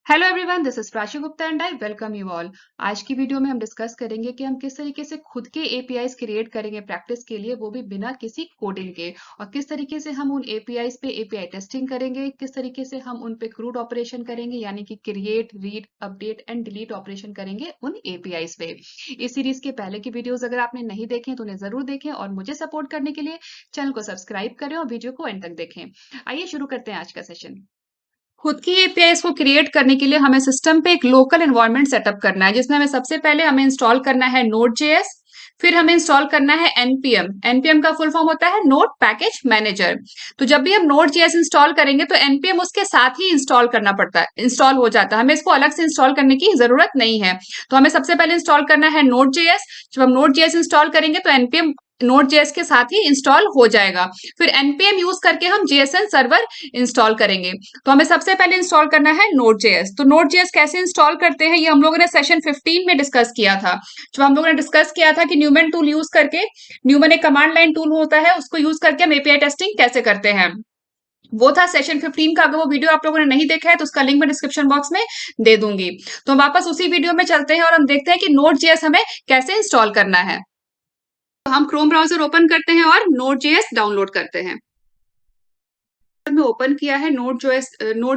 Hello everyone, this is Prachi Gupta and I welcome you all. आज की video में हम डिस्कस करेंगे कि हम किस तरीके से खुद के एपीआईज क्रिएट करेंगे प्रैक्टिस के लिए, वो भी बिना किसी कोडिंग के। और किस तरीके से हम उन एपीआईज पे एपीआई टेस्टिंग करेंगे, किस तरीके से हम उन पे क्रूड ऑपरेशन करेंगे, यानी कि create, read, update and delete operation करेंगे उन एपीआईज पे। इस सीरीज के पहले की वीडियोज अगर आपने नहीं देखे तो उन्हें जरूर देखें और मुझे सपोर्ट करने के लिए चैनल को सब्सक्राइब करें और वीडियो को एंड तक देखें। आइए शुरू करते हैं आज का सेशन। खुद की एपीआईज को क्रिएट करने के लिए हमें सिस्टम पे एक लोकल एनवायरनमेंट सेटअप करना है, जिसमें हमें सबसे पहले हमें इंस्टॉल करना है नोड जेएस। फिर हमें इंस्टॉल करना है एनपीएम। एनपीएम का फुल फॉर्म होता है नोड पैकेज मैनेजर। तो जब भी हम नोड जेएस इंस्टॉल करेंगे तो एनपीएम उसके साथ ही इंस्टॉल करना पड़ता है, इंस्टॉल हो जाता है, हमें इसको अलग से इंस्टॉल करने की जरूरत नहीं है। तो हमें सबसे पहले इंस्टॉल करना है नोड जेएस। जब हम नोड जेएस इंस्टॉल करेंगे तो एनपीएम नोड जेएस के साथ ही इंस्टॉल हो जाएगा। फिर एनपीएम यूज करके हम जेएसएन सर्वर इंस्टॉल करेंगे। तो हमें सबसे पहले इंस्टॉल करना है नोड जेएस। तो नोड जेएस कैसे इंस्टॉल करते हैं, ये हम लोगों ने सेशन 15 में डिस्कस किया था। जब हम लोगों ने डिस्कस किया था कि न्यूमन टूल यूज करके, न्यूमन एक कमांड लाइन टूल होता है, उसको यूज करके हम एपीआई टेस्टिंग कैसे करते हैं, वो था सेशन 15 का। अगर वो वीडियो आप लोगों ने नहीं देखा है तो उसका लिंक मैं डिस्क्रिप्शन बॉक्स में दे दूंगी। तो हम वापस उसी वीडियो में चलते हैं और हम देखते हैं कि नोड जेएस हमें कैसे इंस्टॉल करना है। तो हम क्रोम ब्राउजर ओपन करते हैं और नोड जेएस डाउनलोड करते हैं। में ओपन किया है नोड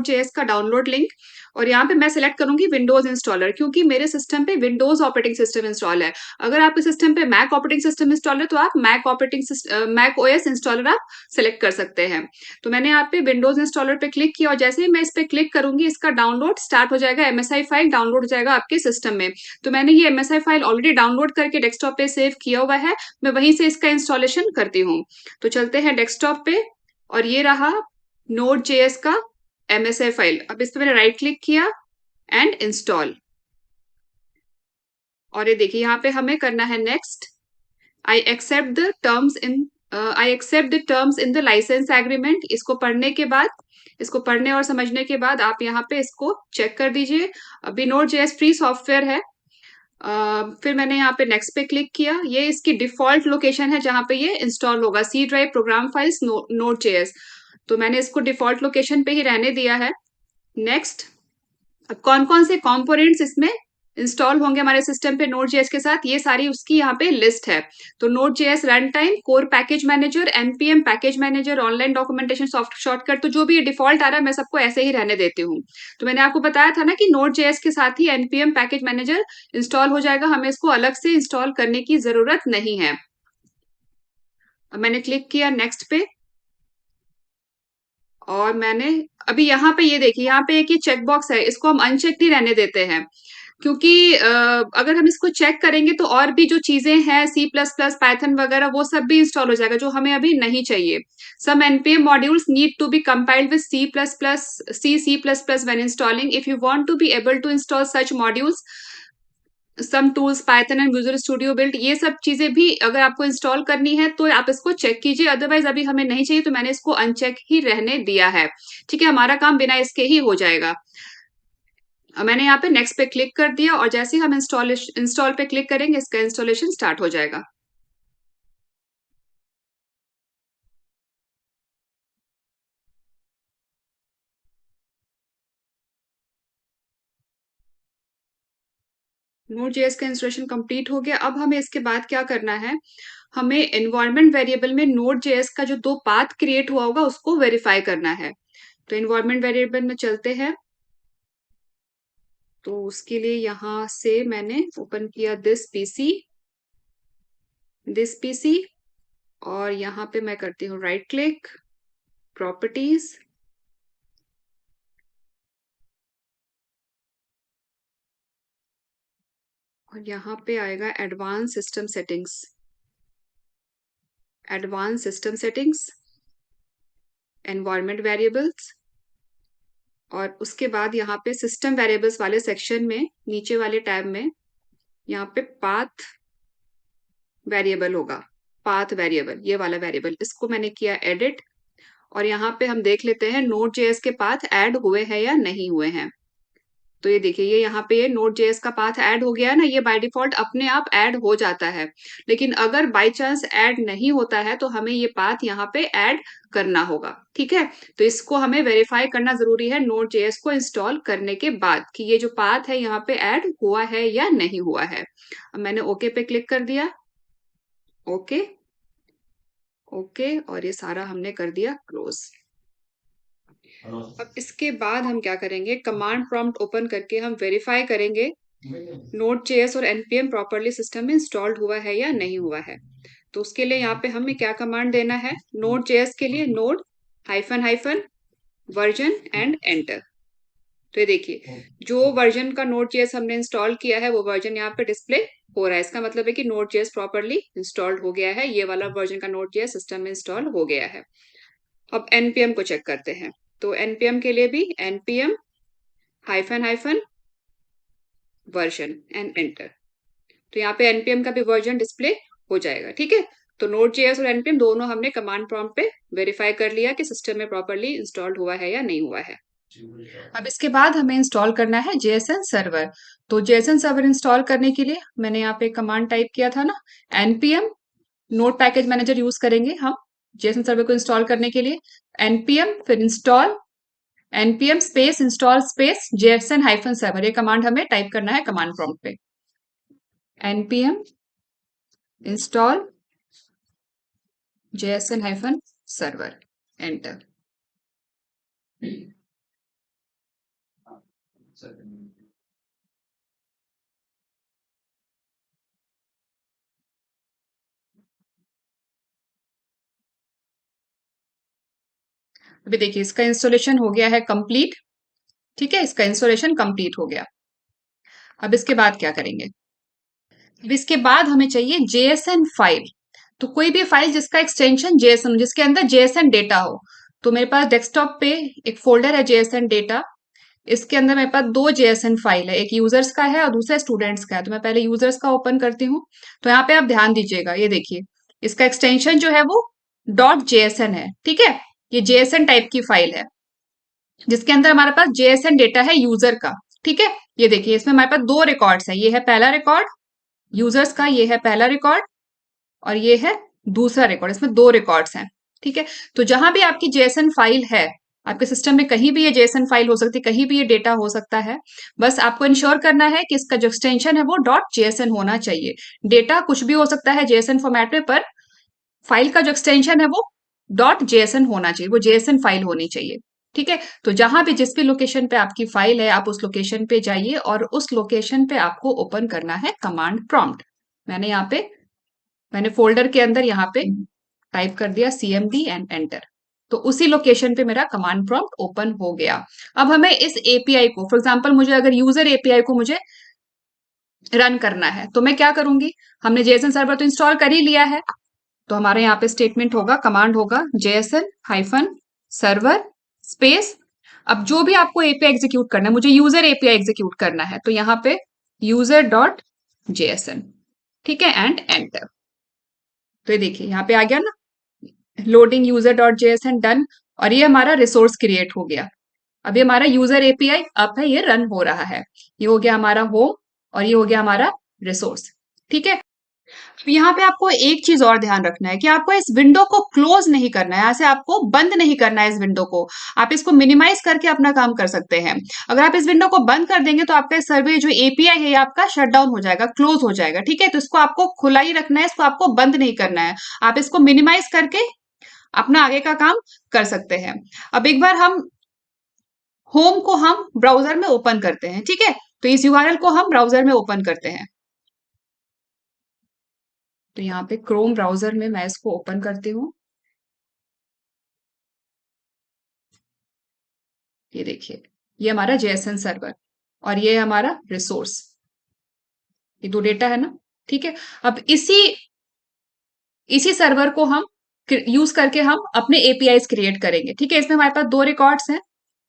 जेएस का डाउनलोड लिंक। और यहाँ पे मैं सिलेक्ट करूंगी विंडोज इंस्टॉलर, क्योंकि मेरे सिस्टम पे विंडोज ऑपरेटिंग सिस्टम इंस्टॉल है। अगर आपके सिस्टम पे मैक ऑपरेटिंग सिस्टम इंस्टॉल है तो आप मैक ओएस इंस्टॉलर आप सिलेक्ट कर सकते हैं। तो मैंने यहाँ पे विंडोज इंस्टॉलर पे क्लिक किया और जैसे ही मैं इस पे क्लिक करूंगी इसका डाउनलोड स्टार्ट हो जाएगा, एमएसआई फाइल डाउनलोड हो जाएगा आपके सिस्टम में। तो मैंने ये एमएसआई फाइल ऑलरेडी डाउनलोड करके डेस्कटॉप पे सेव किया हुआ है, मैं वहीं से इसका इंस्टॉलेशन करती हूँ। तो चलते हैं डेस्कटॉप पे और ये रहा नोड जेएस का एमएसआई फाइल। अब इस पे मैंने राइट क्लिक किया एंड इंस्टॉल। और ये देखिए यहाँ पे हमें करना है next. I accept the terms in I accept the terms in the license agreement. इसको पढ़ने के बाद, इसको पढ़ने और समझने के बाद आप यहाँ पे इसको चेक कर दीजिए। अभी नोड जेएस फ्री सॉफ्टवेयर है। फिर मैंने यहाँ पे नेक्स्ट पे क्लिक किया। ये इसकी डिफॉल्ट लोकेशन है जहाँ पे ये इंस्टॉल होगा, C drive program files node JS. तो मैंने इसको डिफॉल्ट लोकेशन पे ही रहने दिया है। नेक्स्ट। अब कौन कौन से कंपोनेंट्स इसमें इंस्टॉल होंगे हमारे सिस्टम पे नोड जेएस के साथ, ये सारी उसकी यहाँ पे लिस्ट है। तो node JS run time, core package manager, NPM package manager, online documentation soft shortcut, तो जो भी डिफॉल्ट आ रहा है मैं सबको ऐसे ही रहने देती हूँ। तो मैंने आपको बताया था ना कि नोड जेएस के साथ ही एनपीएम पैकेज मैनेजर इंस्टॉल हो जाएगा, हमें इसको अलग से इंस्टॉल करने की जरूरत नहीं है। अब मैंने क्लिक किया नेक्स्ट पे और मैंने अभी यहाँ पे ये देखिए, यहाँ पे एक ये चेक बॉक्स है, इसको हम अनचेक नहीं रहने देते हैं, क्योंकि अगर हम इसको चेक करेंगे तो और भी जो चीजें हैं सी प्लस प्लस पाइथन वगैरह वो सब भी इंस्टॉल हो जाएगा, जो हमें अभी नहीं चाहिए। Some NPM modules need to be compiled with C plus plus when installing. If you want to be able to install such modules, some tools Python and Visual Studio build, ये सब चीजें भी अगर आपको इंस्टॉल करनी है तो आप इसको चेक कीजिए, अदरवाइज अभी हमें नहीं चाहिए तो मैंने इसको अनचेक ही रहने दिया है। ठीक है, हमारा काम बिना इसके ही हो जाएगा। मैंने यहाँ पे नेक्स्ट पे क्लिक कर दिया और जैसे ही हम इंस्टॉल पे क्लिक करेंगे इसका इंस्टॉलेशन स्टार्ट हो जाएगा। नोड जेएस का इंस्टॉलेशन कंप्लीट हो गया। अब हमें इसके बाद क्या करना है, हमें एनवायरनमेंट वेरिएबल में नोड जेएस का जो दो पाथ क्रिएट हुआ होगा उसको वेरीफाई करना है। तो एनवायरनमेंट वेरिएबल में चलते हैं। तो उसके लिए यहां से मैंने ओपन किया दिस पीसी और यहाँ पे मैं करती हूँ राइट क्लिक, प्रॉपर्टीज, और यहाँ पे आएगा advance system settings, environment variables. और उसके बाद यहाँ पे सिस्टम वेरिएबल्स वाले सेक्शन में नीचे वाले टैब में यहाँ पे पाथ वेरिएबल होगा, पाथ वेरिएबल, ये वाला वेरिएबल, इसको मैंने किया एडिट। और यहाँ पे हम देख लेते हैं नोड जेएस के पाथ ऐड हुए हैं या नहीं हुए हैं। तो ये देखिए, ये यहाँ पे ये नोड जेएस का पाथ ऐड हो गया है ना, ये बाय डिफॉल्ट अपने आप ऐड हो जाता है। लेकिन अगर बाय चांस ऐड नहीं होता है तो हमें ये पाथ यहाँ पे ऐड करना होगा, ठीक है। तो इसको हमें वेरीफाई करना जरूरी है नोड जेएस को इंस्टॉल करने के बाद कि ये जो पाथ है यहाँ पे ऐड हुआ है या नहीं हुआ है। अब मैंने ओके पे क्लिक कर दिया, ओके ओके, और ये सारा हमने कर दिया क्लोज। अब इसके बाद हम क्या करेंगे, कमांड प्रॉम्प्ट ओपन करके हम वेरीफाई करेंगे नोड जेएस और एनपीएम प्रॉपरली सिस्टम में इंस्टॉल्ड हुआ है या नहीं हुआ है। तो उसके लिए यहाँ पे हमें क्या कमांड देना है, नोड जेएस के लिए node hyphen hyphen version and enter. तो ये देखिए, जो वर्जन का नोड जेएस हमने इंस्टॉल किया है वो वर्जन यहाँ पे डिस्प्ले हो रहा है। इसका मतलब है कि नोड जेएस प्रॉपरली इंस्टॉल्ड हो गया है, ये वाला वर्जन का नोड जेएस सिस्टम में इंस्टॉल हो गया है। अब एनपीएम को चेक करते हैं। तो एनपीएम के लिए भी NPM hyphen hyphen version and enter. तो यहाँ पे एनपीएम का भी वर्जन डिस्प्ले हो जाएगा, ठीक है। तो नोड जेएस और एनपीएम दोनों हमने कमांड प्रॉम्प्ट पे वेरीफाई कर लिया कि सिस्टम में प्रॉपरली इंस्टॉल्ड हुआ है या नहीं हुआ है। अब इसके बाद हमें इंस्टॉल करना है जेएसएन सर्वर। तो जेएसएन सर्वर इंस्टॉल करने के लिए मैंने यहाँ पे कमांड टाइप किया था ना, NPM node package manager use करेंगे हम जेएसएन सर्वर को इंस्टॉल करने के लिए। एनपीएम फिर install npm space install space JSON hyphen server, ये कमांड हमें टाइप करना है कमांड प्रॉम्प्ट पे। npm install JSON hyphen server, enter. अभी देखिए इसका इंस्टॉलेशन हो गया है कंप्लीट, ठीक है, इसका इंस्टॉलेशन कंप्लीट हो गया। अब इसके बाद क्या करेंगे, अब इसके बाद हमें चाहिए जेएसएन फाइल। तो कोई भी फाइल जिसका एक्सटेंशन जेएसएन, जिसके अंदर जेएसएन डेटा हो। तो मेरे पास डेस्कटॉप पे एक फोल्डर है जेएसएन डेटा, इसके अंदर मेरे पास दो जेएसएन फाइल है, एक यूजर्स का है और दूसरा स्टूडेंट्स का है। तो मैं पहले यूजर्स का ओपन करती हूँ। तो यहाँ पे आप ध्यान दीजिएगा, ये देखिए इसका एक्सटेंशन जो है वो डॉट जेएसएन है, ठीक है। ये जेएसएन टाइप की फाइल है जिसके अंदर हमारे पास जेएसएन डेटा है यूजर का, ठीक है। ये देखिए इसमें हमारे पास दो रिकॉर्ड्स है, ये है पहला रिकॉर्ड यूजर्स का, ये है पहला रिकॉर्ड, और ये है दूसरा रिकॉर्ड, इसमें दो रिकॉर्ड्स हैं, ठीक है। तो जहां भी आपकी जेएसएन फाइल है, आपके सिस्टम में कहीं भी ये जेएसएन फाइल हो सकती है, कहीं भी ये डेटा हो सकता है। बस आपको इंश्योर करना है कि इसका जो एक्सटेंशन है वो डॉट जेएसएन होना चाहिए। डेटा कुछ भी हो सकता है जेएसएन फॉर्मेट में, पर फाइल का जो एक्सटेंशन है वो डॉट जेएसएन होना चाहिए, वो जेएसएन फाइल होनी चाहिए, ठीक है। तो जहां भी जिस भी लोकेशन पे आपकी फाइल है, आप उस लोकेशन पे जाइए और उस लोकेशन पे आपको ओपन करना है कमांड प्रॉम्प्ट। मैंने फोल्डर के अंदर यहाँ पे टाइप कर दिया cmd एंड एंटर। तो उसी लोकेशन पे मेरा कमांड प्रॉम्प्ट ओपन हो गया। अब हमें इस एपीआई को, फॉर एग्जांपल मुझे अगर यूजर एपीआई को मुझे रन करना है तो मैं क्या करूंगी, हमने जेएसएन सर्वर तो इंस्टॉल कर ही लिया है। तो हमारे यहाँ पे स्टेटमेंट होगा, कमांड होगा जेएसएन हाइफन सर्वर स्पेस। अब जो भी आपको एपीआई एग्जीक्यूट करना है, मुझे यूजर एपीआई एग्जीक्यूट करना है, तो यहाँ पे यूजर डॉट जेएसएन, ठीक है, एंड एंटर। तो ये देखिए यहाँ पे आ गया ना, loading user dot JSON done, और ये हमारा रिसोर्स क्रिएट हो गया। अब ये हमारा यूजर एपीआई अप है, ये रन हो रहा है। ये हो गया हमारा होम और ये हो गया हमारा रिसोर्स, ठीक है। तो यहाँ पे आपको एक चीज और ध्यान रखना है कि आपको इस विंडो को क्लोज नहीं करना है, यहाँ से आपको बंद नहीं करना है इस विंडो को। आप इसको मिनिमाइज करके अपना काम कर सकते हैं। अगर आप इस विंडो को बंद कर देंगे तो आपका सर्वे जो एपीआई है आपका शट डाउन हो जाएगा, क्लोज हो जाएगा, ठीक है। तो इसको आपको खुला ही रखना है, इसको आपको बंद नहीं करना है। आप इसको मिनिमाइज करके अपना आगे का काम कर सकते हैं। अब एक बार हम होम को हम ब्राउजर में ओपन करते हैं, ठीक है। तो इस यूआरएल को हम ब्राउजर में ओपन करते हैं। तो यहाँ पे क्रोम ब्राउजर में मैं इसको ओपन करती हूँ। ये देखिए, ये हमारा जेएसएन सर्वर और ये हमारा रिसोर्स, ये दो डेटा है ना, ठीक है। अब इसी इसी सर्वर को हम यूज करके हम अपने एपीआईज क्रिएट करेंगे, ठीक है। इसमें हमारे पास दो रिकॉर्ड्स हैं,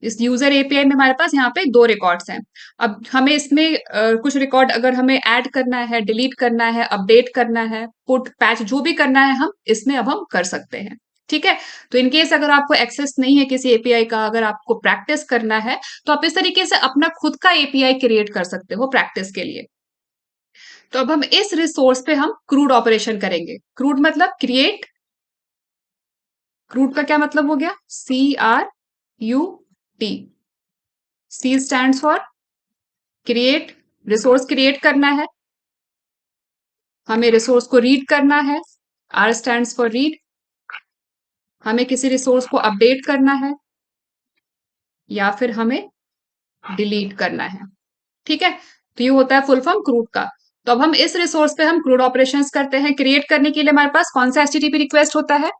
इस यूजर एपीआई में हमारे पास यहाँ पे दो रिकॉर्ड्स हैं। अब हमें इसमें कुछ रिकॉर्ड अगर हमें ऐड करना है, डिलीट करना है, अपडेट करना है, पुट पैच जो भी करना है हम इसमें अब हम कर सकते हैं, ठीक है। तो इनकेस अगर आपको एक्सेस नहीं है किसी एपीआई का, अगर आपको प्रैक्टिस करना है, तो आप इस तरीके से अपना खुद का एपीआई क्रिएट कर सकते हो प्रैक्टिस के लिए। तो अब हम इस रिसोर्स पे हम क्रूड ऑपरेशन करेंगे। क्रूड मतलब क्रिएट। क्रूड का क्या मतलब हो गया? CRUT। C stands for create. Resource create करना है, हमें रिसोर्स को रीड करना है। R stands for read. हमें किसी रिसोर्स को अपडेट करना है या फिर हमें डिलीट करना है। ठीक है। तो ये होता है फुल फॉर्म क्रूड का। तो अब हम इस रिसोर्स पे हम क्रूड ऑपरेशंस करते हैं। क्रिएट करने के लिए हमारे पास कौन सा एचटीटीपी रिक्वेस्ट होता है?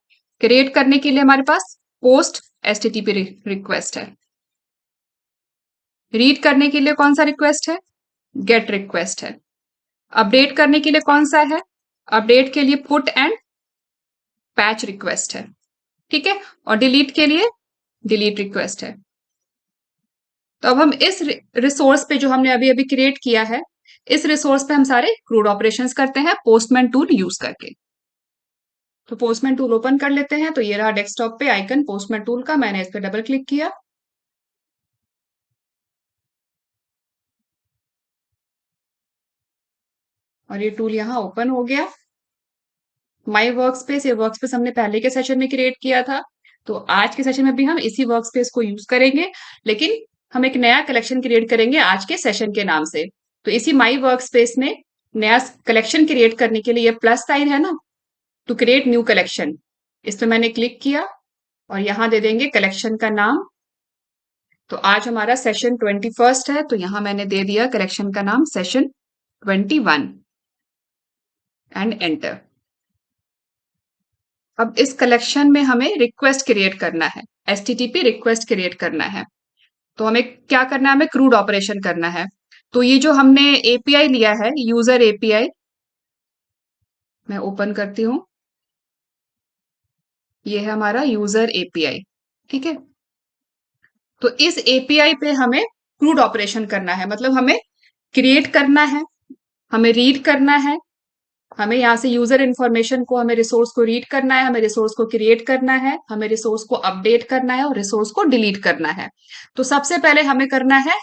क्रिएट करने के लिए हमारे पास पोस्ट एचटीटीपी रिक्वेस्ट है। रीड करने के लिए कौन सा रिक्वेस्ट है? गेट रिक्वेस्ट है। अपडेट करने के लिए कौन सा है? अपडेट के लिए पुट एंड पैच रिक्वेस्ट है। ठीक है। और डिलीट के लिए डिलीट रिक्वेस्ट है। तो अब हम इस रिसोर्स पे जो हमने अभी अभी क्रिएट किया है, इस रिसोर्स पे हम सारे क्रूड ऑपरेशंस करते हैं पोस्टमैन टूल यूज करके। तो पोस्टमैन टूल ओपन कर लेते हैं। तो ये रहा डेस्कटॉप पे आइकन पोस्टमैन टूल का, मैंने इस पे डबल क्लिक किया और ये टूल यहाँ ओपन हो गया। माई वर्क स्पेस, ये वर्क स्पेस हमने पहले के सेशन में क्रिएट किया था, तो आज के सेशन में भी हम इसी वर्क स्पेस को यूज करेंगे, लेकिन हम एक नया कलेक्शन क्रिएट करेंगे आज के सेशन के नाम से। तो इसी माई वर्क स्पेस में नया कलेक्शन क्रिएट करने के लिए ये प्लस साइन है ना, टू क्रिएट न्यू कलेक्शन, इस पे मैंने क्लिक किया और यहाँ दे देंगे कलेक्शन का नाम। तो आज हमारा सेशन 21 है, तो यहाँ मैंने दे दिया कलेक्शन का नाम सेशन 21 एंड एंटर। अब इस कलेक्शन में हमें रिक्वेस्ट क्रिएट करना है, एचटीटीपी रिक्वेस्ट क्रिएट करना है। तो हमें क्या करना है? हमें क्रूड ऑपरेशन करना है। तो ये जो हमने एपीआई लिया है, यूजर एपीआई, मैं ओपन करती हूँ। ये है हमारा यूजर एपीआई। ठीक है। तो इस एपीआई पे हमें क्रूड ऑपरेशन करना है, मतलब हमें क्रिएट करना है, हमें रीड करना है, हमें यहाँ से यूजर इन्फॉर्मेशन को, हमें रिसोर्स को रीड करना है, हमें रिसोर्स को क्रिएट करना है, हमें रिसोर्स को अपडेट करना है और रिसोर्स को डिलीट करना है। तो सबसे पहले हमें करना है,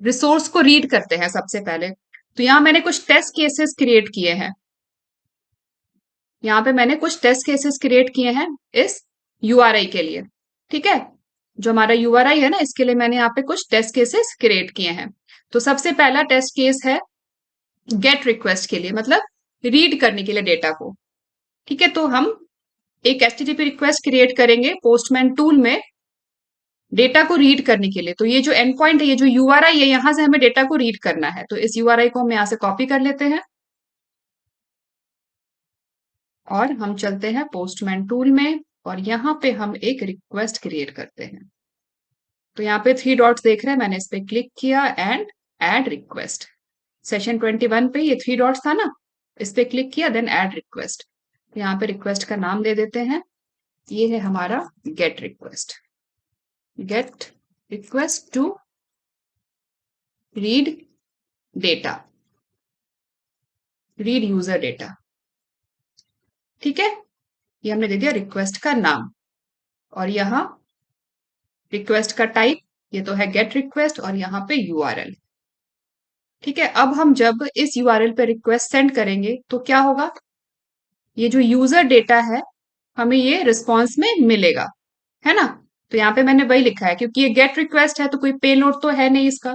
रिसोर्स को रीड करते हैं सबसे पहले। तो यहाँ मैंने कुछ टेस्ट केसेस क्रिएट किए हैं। यहाँ पे मैंने कुछ टेस्ट केसेस क्रिएट किए हैं इस यूआरआई के लिए। ठीक है। जो हमारा यूआरआई है ना, इसके लिए मैंने यहाँ पे कुछ टेस्ट केसेस क्रिएट किए हैं। तो सबसे पहला टेस्ट केस है गेट रिक्वेस्ट के लिए, मतलब रीड करने के लिए डेटा को। ठीक है। तो हम एक एचटीटीपी रिक्वेस्ट क्रिएट करेंगे पोस्टमैन टूल में डेटा को रीड करने के लिए। तो ये जो एंड पॉइंट है, ये जो यूआरआई है, यहां से हमें डेटा को रीड करना है। तो इस यूआरआई को हम यहां से कॉपी कर लेते हैं और हम चलते हैं पोस्टमैन टूल में और यहाँ पे हम एक रिक्वेस्ट क्रिएट करते हैं। तो यहाँ पे 3 डॉट्स देख रहे हैं, मैंने इस पे क्लिक किया एंड ऐड रिक्वेस्ट। सेशन 21 पे ये 3 डॉट्स था ना, इस पे क्लिक किया देन ऐड रिक्वेस्ट। यहाँ पे रिक्वेस्ट का नाम दे देते हैं, ये है हमारा get request. Get request to read data, read user data. ठीक है। ये हमने दे दिया रिक्वेस्ट का नाम और यहाँ रिक्वेस्ट का टाइप, ये तो है गेट रिक्वेस्ट और यहाँ पे यूआरएल। ठीक है। अब हम जब इस यूआरएल पे रिक्वेस्ट सेंड करेंगे तो क्या होगा? ये जो यूजर डेटा है हमें ये रिस्पॉन्स में मिलेगा, है ना। तो यहाँ पे मैंने वही लिखा है, क्योंकि ये गेट रिक्वेस्ट है तो कोई पेलोड तो है नहीं इसका,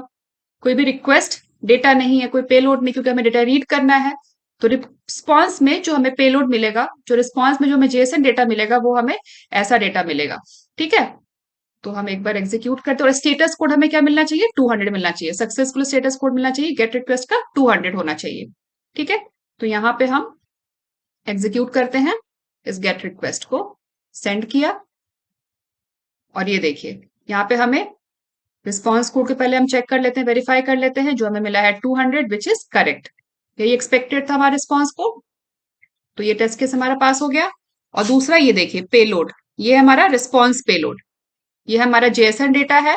कोई भी रिक्वेस्ट डेटा नहीं है, कोई पेलोड नहीं, क्योंकि हमें डेटा रीड करना है। तो रिस्पॉन्स में जो हमें पेलोड मिलेगा, जो रिस्पॉन्स में जो हमें जेएसएन डेटा मिलेगा, वो हमें ऐसा डेटा मिलेगा। ठीक है। तो हम एक बार एग्जीक्यूट करते हैं और स्टेटस कोड हमें क्या मिलना चाहिए? 200 मिलना चाहिए। सक्सेसफुल स्टेटस कोड मिलना चाहिए, गेट रिक्वेस्ट का 200 होना चाहिए। ठीक है। तो यहाँ पे हम एग्जीक्यूट करते हैं, इस गेट रिक्वेस्ट को सेंड किया और ये देखिए यहाँ पे हमें रिस्पॉन्स कोड के पहले हम चेक कर लेते हैं, वेरीफाई कर लेते हैं, जो हमें मिला है 200 विच इज करेक्ट। यही एक्सपेक्टेड था हमारा रिस्पॉन्स कोड। तो ये टेस्ट केस हमारा पास हो गया। और दूसरा ये देखिए पेलोड, ये हमारा रिस्पॉन्स पेलोड, ये हमारा जेएसएन डेटा है।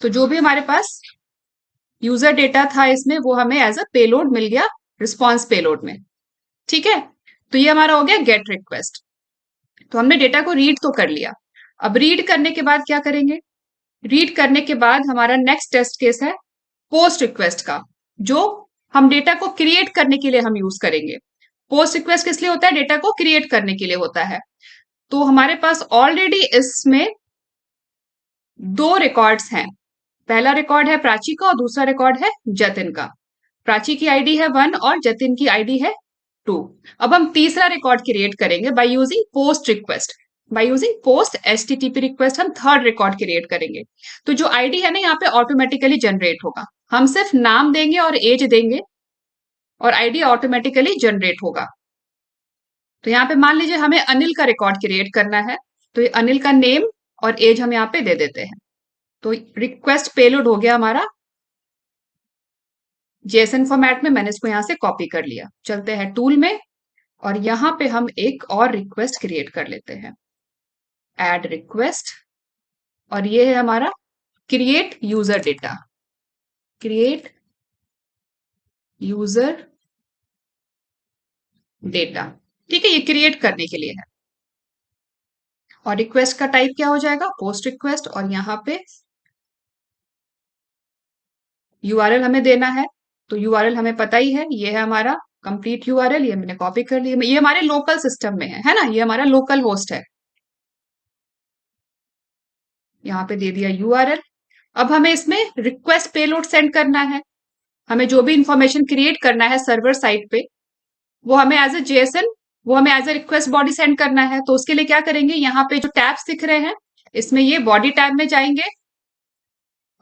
तो जो भी हमारे पास यूजर डेटा था इसमें, वो हमें एज अ पेलोड मिल गया रिस्पॉन्स पेलोड में। ठीक है। तो ये हमारा हो गया गेट रिक्वेस्ट। तो हमने डेटा को रीड तो कर लिया। अब रीड करने के बाद क्या करेंगे? रीड करने के बाद हमारा नेक्स्ट टेस्ट केस है पोस्ट रिक्वेस्ट का, जो हम डेटा को क्रिएट करने के लिए हम यूज करेंगे। पोस्ट रिक्वेस्ट किस लिए होता है? डेटा को क्रिएट करने के लिए होता है। तो हमारे पास ऑलरेडी इसमें दो रिकॉर्ड्स हैं। पहला रिकॉर्ड है प्राची का और दूसरा रिकॉर्ड है जतिन का। प्राची की आईडी है 1 और जतिन की आईडी है 2। अब हम तीसरा रिकॉर्ड क्रिएट करेंगे by using post request. By using post HTTP request हम थर्ड रिकॉर्ड क्रिएट करेंगे। तो जो आईडी है ना, यहाँ पे ऑटोमेटिकली जनरेट होगा। हम सिर्फ नाम देंगे और एज देंगे और आईडी ऑटोमेटिकली जनरेट होगा। तो यहाँ पे मान लीजिए हमें अनिल का रिकॉर्ड क्रिएट करना है, तो ये अनिल का नेम और एज हम यहाँ पे दे देते हैं। तो रिक्वेस्ट पेलोड हो गया हमारा जेएसएन फॉर्मेट में। मैंने इसको यहाँ से कॉपी कर लिया। चलते हैं टूल में और यहाँ पे हम एक और रिक्वेस्ट क्रिएट कर लेते हैं, ऐड रिक्वेस्ट। और ये है हमारा create user data, create user data. ठीक है, ये क्रिएट करने के लिए है। और रिक्वेस्ट का टाइप क्या हो जाएगा? Post request. और यहाँ पे यूआरएल हमें देना है, तो यूआरएल हमें पता ही है, ये है हमारा कंप्लीट यूआरएल। ये मैंने कॉपी कर लिया, ये हमारे लोकल सिस्टम में है ना, ये हमारा लोकल होस्ट है। यहाँ पे दे दिया यूआरएल। अब हमें इसमें रिक्वेस्ट पेलोड सेंड करना है। हमें जो भी इंफॉर्मेशन क्रिएट करना है सर्वर साइट पे, वो हमें एज ए जेएसएन, वो हमें as a request body send करना है। तो उसके लिए क्या करेंगे? यहाँ पे जो टैब्स दिख रहे हैं, इसमें ये बॉडी टैब में जाएंगे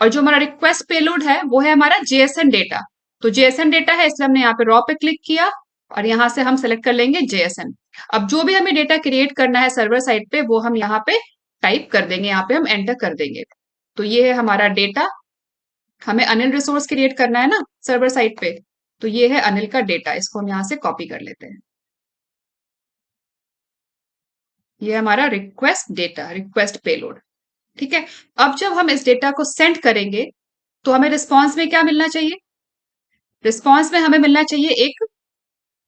और जो हमारा रिक्वेस्ट पेलोड है वो है हमारा जेएसएन डेटा। तो जेएसएन डेटा है, इसलिए हमने यहाँ पे रॉ पे क्लिक किया और यहाँ से हम सेलेक्ट कर लेंगे जेएसएन। अब जो भी हमें डेटा क्रिएट करना है सर्वर साइट पे, वो हम यहाँ पे टाइप कर देंगे, यहाँ पे हम एंटर कर देंगे। तो ये है हमारा डेटा। हमें अनिल रिसोर्स क्रिएट करना है ना सर्वर साइट पे, तो ये है अनिल का डेटा। इसको हम यहाँ से कॉपी कर लेते हैं। ये हमारा रिक्वेस्ट डेटा, रिक्वेस्ट पेलोड। ठीक है। अब जब हम इस डेटा को सेंड करेंगे तो हमें रिस्पॉन्स में क्या मिलना चाहिए? रिस्पॉन्स में हमें मिलना चाहिए एक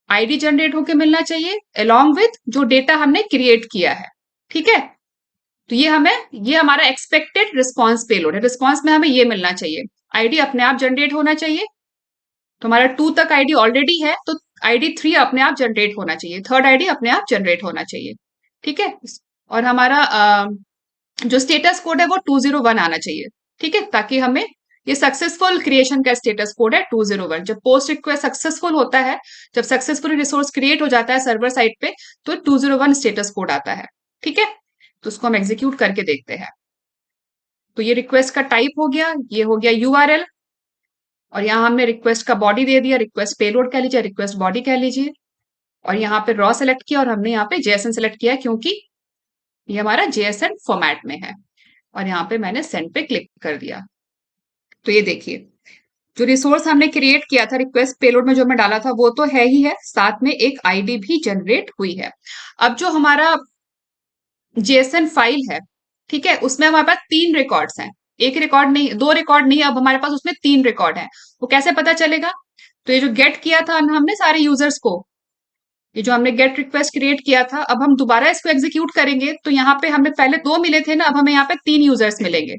आईडी जनरेट होके मिलना चाहिए अलोंग विथ जो डेटा हमने क्रिएट किया है। ठीक है। तो ये हमारा एक्सपेक्टेड रिस्पॉन्स पेलोड है। रिस्पॉन्स में हमें ये मिलना चाहिए, आईडी अपने आप जनरेट होना चाहिए। तो हमारा 2 तक आईडी ऑलरेडी है, तो आईडी 3 अपने आप जनरेट होना चाहिए, थर्ड आईडी अपने आप जनरेट होना चाहिए। ठीक है। और हमारा जो स्टेटस कोड है वो 201 आना चाहिए। ठीक है, ताकि हमें ये सक्सेसफुल क्रिएशन का स्टेटस कोड है 201। जब पोस्ट रिक्वेस्ट सक्सेसफुल होता है, जब सक्सेसफुली रिसोर्स क्रिएट हो जाता है सर्वर साइट पे, तो 201 स्टेटस कोड आता है। ठीक है, तो उसको हम एग्जीक्यूट करके देखते हैं। तो ये रिक्वेस्ट का टाइप हो गया, ये हो गया यूआरएल। और यहाँ हमने रिक्वेस्ट का बॉडी दे दिया, रिक्वेस्ट पेलोड कह लीजिए, रिक्वेस्ट बॉडी कह लीजिए। और यहाँ पे रॉ सेलेक्ट किया और हमने यहाँ पे जेएसएन सेलेक्ट किया, क्योंकि ये हमारा जेएसएन फॉर्मेट में है। और यहाँ पे मैंने सेंड पे क्लिक कर दिया। तो ये देखिए, जो रिसोर्स हमने क्रिएट किया था रिक्वेस्ट पेलोड में, जो मैं डाला था, वो तो है ही है, साथ में एक आईडी भी जनरेट हुई है। अब जो हमारा जेएसएन फाइल है, ठीक है, उसमें हमारे पास 3 रिकॉर्ड्स हैं। एक रिकॉर्ड नहीं, 2 रिकॉर्ड नहीं, अब हमारे पास उसमें 3 रिकॉर्ड है। वो कैसे पता चलेगा? तो ये जो गेट किया था हमने सारे यूजर्स को, ये जो हमने गेट रिक्वेस्ट क्रिएट किया था, अब हम दोबारा इसको एग्जीक्यूट करेंगे तो यहाँ पे हमें पहले 2 मिले थे ना, अब हमें यहाँ पे 3 यूजर्स मिलेंगे।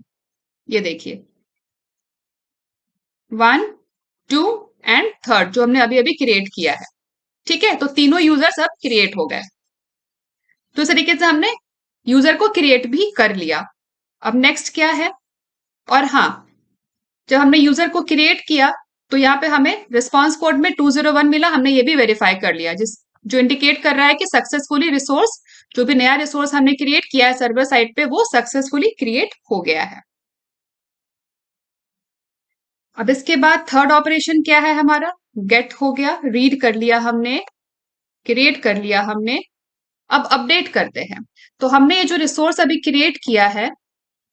ये देखिए, 1, 2 एंड थर्ड, जो हमने अभी अभी क्रिएट किया है। ठीक है, तो तीनों यूजर्स अब क्रिएट हो गए। तो इस तरीके से हमने यूजर को क्रिएट भी कर लिया। अब नेक्स्ट क्या है? और हाँ, जब हमने यूजर को क्रिएट किया तो यहाँ पे हमें रिस्पॉन्स कोड में 201 मिला, हमने ये भी वेरीफाई कर लिया, जो इंडिकेट कर रहा है कि सक्सेसफुली रिसोर्स, जो भी नया रिसोर्स हमने क्रिएट किया है सर्वर साइट पे, वो सक्सेसफुली क्रिएट हो गया है। अब इसके बाद थर्ड ऑपरेशन क्या है हमारा? गेट हो गया, रीड कर लिया हमने, क्रिएट कर लिया हमने। अब अपडेट करते हैं। तो हमने ये जो रिसोर्स अभी क्रिएट किया है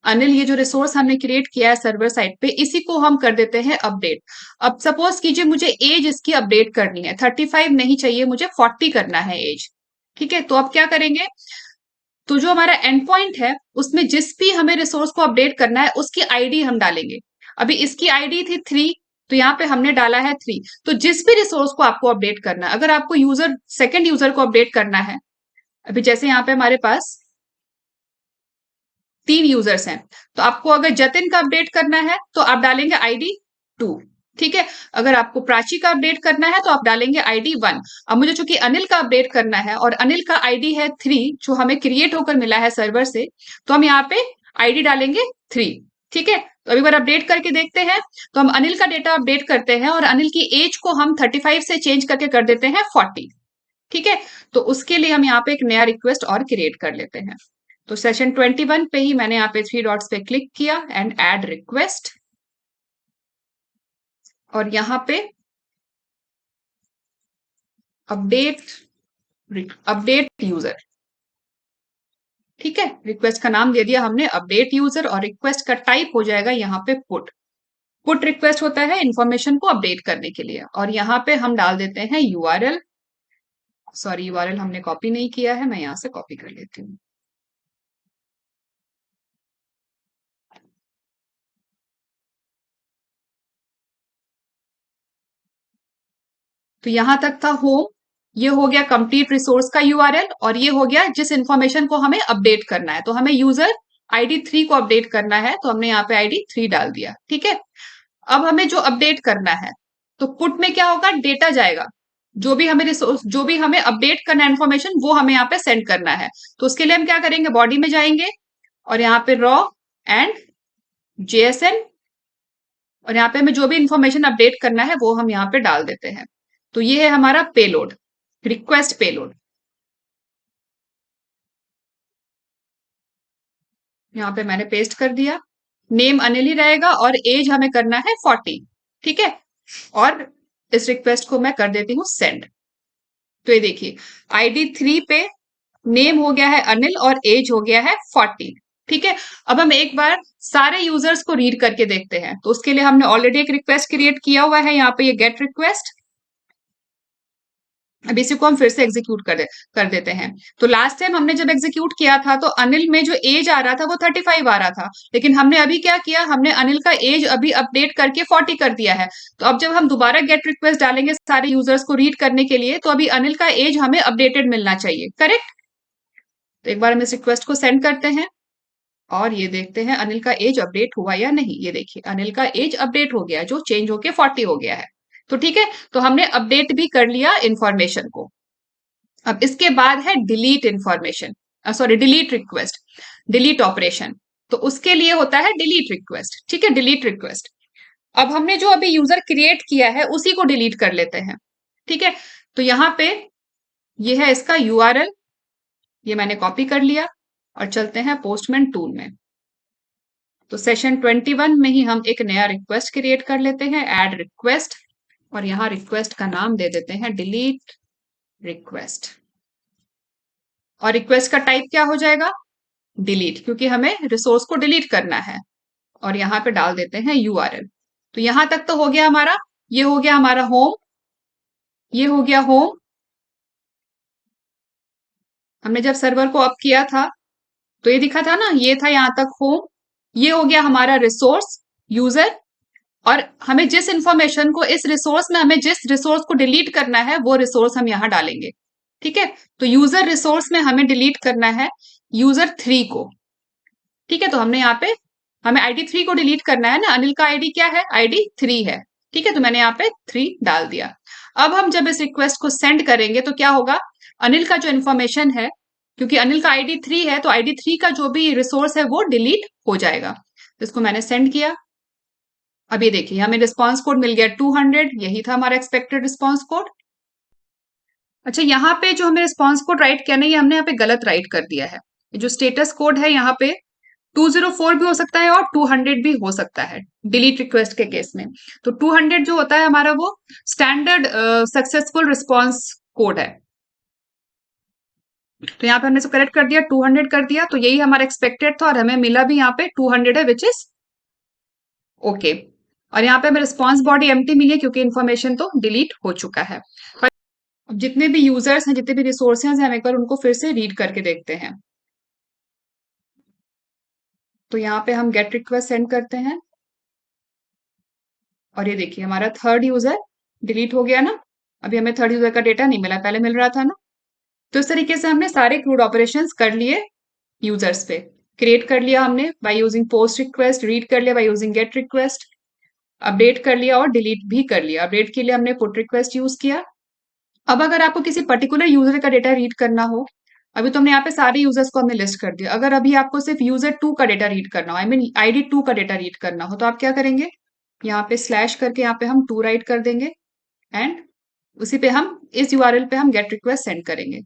अनिल, ये जो रिसोर्स हमने क्रिएट किया है सर्वर साइट पे, इसी को हम कर देते हैं अपडेट। अब सपोज कीजिए मुझे एज इसकी अपडेट करनी है, 35 नहीं चाहिए, मुझे 40 करना है एज। ठीक है, तो अब क्या करेंगे? तो जो हमारा एंड पॉइंट है उसमें जिस भी हमें रिसोर्स को अपडेट करना है उसकी आईडी हम डालेंगे। अभी इसकी आईडी थी 3, तो यहाँ पे हमने डाला है 3। तो जिस भी रिसोर्स को आपको अपडेट करना है, अगर आपको सेकेंड यूजर को अपडेट करना है, अभी जैसे यहाँ पे हमारे पास 3 यूजर्स हैं, तो आपको अगर जतिन का अपडेट करना है तो आप डालेंगे ID 2। ठीक है, अगर आपको प्राची का अपडेट करना है तो आप डालेंगे ID 1। अब मुझे चूंकि अनिल का अपडेट करना है और अनिल का आईडी है 3, जो हमें क्रिएट होकर मिला है सर्वर से, तो हम यहाँ पे आईडी डालेंगे 3। ठीक है, तो अभी बार अपडेट करके देखते हैं। तो हम अनिल का डेटा अपडेट करते हैं और अनिल की एज को हम 35 से चेंज करके कर देते हैं 40। ठीक है, तो उसके लिए हम यहाँ पे एक नया रिक्वेस्ट और क्रिएट कर लेते हैं। तो सेशन 21 पे ही मैंने यहाँ पे 3 डॉट्स पे क्लिक किया एंड ऐड रिक्वेस्ट, और यहाँ पे अपडेट अपडेट यूजर। ठीक है, रिक्वेस्ट का नाम दे दिया हमने अपडेट यूजर, और रिक्वेस्ट का टाइप हो जाएगा यहाँ पे पुट। पुट रिक्वेस्ट होता है इंफॉर्मेशन को अपडेट करने के लिए, और यहाँ पे हम डाल देते हैं यूआरएल। सॉरी, यूआरएल हमने कॉपी नहीं किया है, मैं यहाँ से कॉपी कर लेती हूँ। तो यहां तक था होम, ये हो गया कंप्लीट रिसोर्स का यूआरएल, और ये हो गया जिस इंफॉर्मेशन को हमें अपडेट करना है। तो हमें यूजर ID 3 को अपडेट करना है, तो हमने यहाँ पे ID 3 डाल दिया। ठीक है, अब हमें जो अपडेट करना है, तो पुट में क्या होगा, डेटा जाएगा। जो भी हमें रिसोर्स, जो भी हमें अपडेट करना है इन्फॉर्मेशन, वो हमें यहाँ पे सेंड करना है। तो उसके लिए हम क्या करेंगे, बॉडी में जाएंगे और यहाँ पे रॉ एंड JSN, और यहाँ पे हमें जो भी इंफॉर्मेशन अपडेट करना है वो हम यहाँ पे डाल देते हैं। तो ये है हमारा पेलोड, रिक्वेस्ट पेलोड। यहाँ पे मैंने पेस्ट कर दिया। नेम अनिल ही रहेगा और एज हमें करना है 40। ठीक है, और इस रिक्वेस्ट को मैं कर देती हूँ सेंड। तो ये देखिए, ID 3 पे नेम हो गया है अनिल और एज हो गया है 40। ठीक है, अब हम एक बार सारे यूजर्स को रीड करके देखते हैं। तो उसके लिए हमने ऑलरेडी एक रिक्वेस्ट क्रिएट किया हुआ है, यहाँ पे ये गेट रिक्वेस्ट। अब इसी को हम फिर से एग्जीक्यूट कर देते हैं। तो लास्ट टाइम हमने जब एग्जीक्यूट किया था तो अनिल में जो एज आ रहा था वो 35 आ रहा था, लेकिन हमने अभी क्या किया, हमने अनिल का एज अभी अपडेट करके 40 कर दिया है। तो अब जब हम दोबारा गेट रिक्वेस्ट डालेंगे सारे यूजर्स को रीड करने के लिए, तो अभी अनिल का एज हमें अपडेटेड मिलना चाहिए, करेक्ट। तो एक बार हम इस रिक्वेस्ट को सेंड करते हैं और ये देखते हैं अनिल का एज अपडेट हुआ या नहीं। ये देखिए, अनिल का एज अपडेट हो गया, जो चेंज होके 40 हो गया है। तो ठीक है, तो हमने अपडेट भी कर लिया इंफॉर्मेशन को। अब इसके बाद है delete information, sorry delete request, delete operation. तो उसके लिए होता है डिलीट रिक्वेस्ट। ठीक है, डिलीट रिक्वेस्ट। अब हमने जो अभी यूजर क्रिएट किया है उसी को डिलीट कर लेते हैं। ठीक है, तो यहां पे ये है इसका यूआरएल, ये मैंने कॉपी कर लिया, और चलते हैं पोस्टमैन टूल में। तो सेशन 21 में ही हम एक नया रिक्वेस्ट क्रिएट कर लेते हैं, ऐड रिक्वेस्ट, और यहाँ रिक्वेस्ट का नाम दे देते हैं डिलीट रिक्वेस्ट। और रिक्वेस्ट का टाइप क्या हो जाएगा, डिलीट, क्योंकि हमें रिसोर्स को डिलीट करना है। और यहाँ पे डाल देते हैं यूआरएल। तो यहां तक तो हो गया हमारा, ये हो गया हमारा होम, ये हो गया होम। हमने जब सर्वर को अप किया था तो ये दिखा था ना, ये था यहाँ तक होम। ये हो गया हमारा रिसोर्स यूजर, और हमें जिस इंफॉर्मेशन को इस रिसोर्स में, हमें जिस रिसोर्स को डिलीट करना है वो रिसोर्स हम यहाँ डालेंगे। ठीक है, तो यूजर रिसोर्स में हमें डिलीट करना है यूजर 3 को। ठीक है, तो हमने यहाँ पे, हमें ID 3 को डिलीट करना है ना, अनिल का आईडी क्या है, ID 3 है। ठीक है, तो मैंने यहाँ पे 3 डाल दिया। अब हम जब इस रिक्वेस्ट को सेंड करेंगे तो क्या होगा, अनिल का जो इन्फॉर्मेशन है, क्योंकि अनिल का ID 3 है, तो ID 3 का जो भी रिसोर्स है वो डिलीट हो जाएगा। तो इसको मैंने सेंड किया। अब ये देखिए, हमें रिस्पॉन्स कोड मिल गया 200, यही था हमारा एक्सपेक्टेड रिस्पॉन्स कोड। अच्छा, यहाँ पे जो हमें रिस्पॉन्स कोड राइट किया ना, ये हमने यहाँ पे गलत राइट कर दिया है। जो स्टेटस कोड है यहाँ पे 204 भी हो सकता है और 200 भी हो सकता है डिलीट रिक्वेस्ट के केस में। तो 200 जो होता है हमारा, वो स्टैंडर्ड सक्सेसफुल रिस्पॉन्स कोड है। तो यहाँ पे हमने इसको करेक्ट कर दिया, 200 कर दिया, तो यही हमारा एक्सपेक्टेड था और हमें मिला भी यहाँ पे 200 है, विच इज ओके। और यहाँ पे हमें रिस्पॉन्स बॉडी एम्प्टी मिली है क्योंकि इन्फॉर्मेशन तो डिलीट हो चुका है। अब जितने भी यूजर्स हैं, जितने भी रिसोर्सेज हैं, हम एक बार उनको फिर से रीड करके देखते हैं। तो यहाँ पे हम गेट रिक्वेस्ट सेंड करते हैं, और ये देखिए हमारा थर्ड यूजर डिलीट हो गया ना। अभी हमें थर्ड यूजर का डेटा नहीं मिला, पहले मिल रहा था ना। तो इस तरीके से हमने सारे क्रूड ऑपरेशंस कर लिए यूजर्स पे। क्रिएट कर लिया हमने by using post request, read कर लिया by using gate request, update कर लिया और डिलीट भी कर लिया। अपडेट के लिए हमने पुट रिक्वेस्ट यूज किया। अब अगर आपको किसी पर्टिकुलर यूजर का डेटा रीड करना हो, अभी तो हमने यहाँ पे सारे यूजर्स को हमने लिस्ट कर दिया, अगर अभी आपको सिर्फ यूजर 2 का डेटा रीड करना हो, आई मीन आईडी 2 का डेटा रीड करना हो, तो आप क्या करेंगे, यहाँ पे स्लैश करके यहाँ पे हम 2 राइट कर देंगे एंड उसी पे हम इस यूआरएल पे हम गेट रिक्वेस्ट सेंड करेंगे।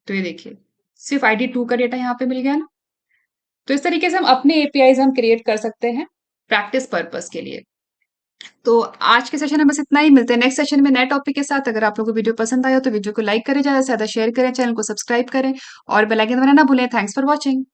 तो ये देखिए सिर्फ आईडी 2 का डेटा यहाँ पे मिल गया ना। तो इस तरीके से हम अपने एपीआईज हम क्रिएट कर सकते हैं प्रैक्टिस पर्पस के लिए। तो आज के सेशन में बस इतना ही, मिलते हैं नेक्स्ट सेशन में नए टॉपिक के साथ। अगर आप लोगों को वीडियो पसंद आया तो वीडियो को लाइक करें, ज्यादा से ज्यादा शेयर करें, चैनल को सब्सक्राइब करें और बेल आइकन दबाना ना भूलें। Thanks for watching.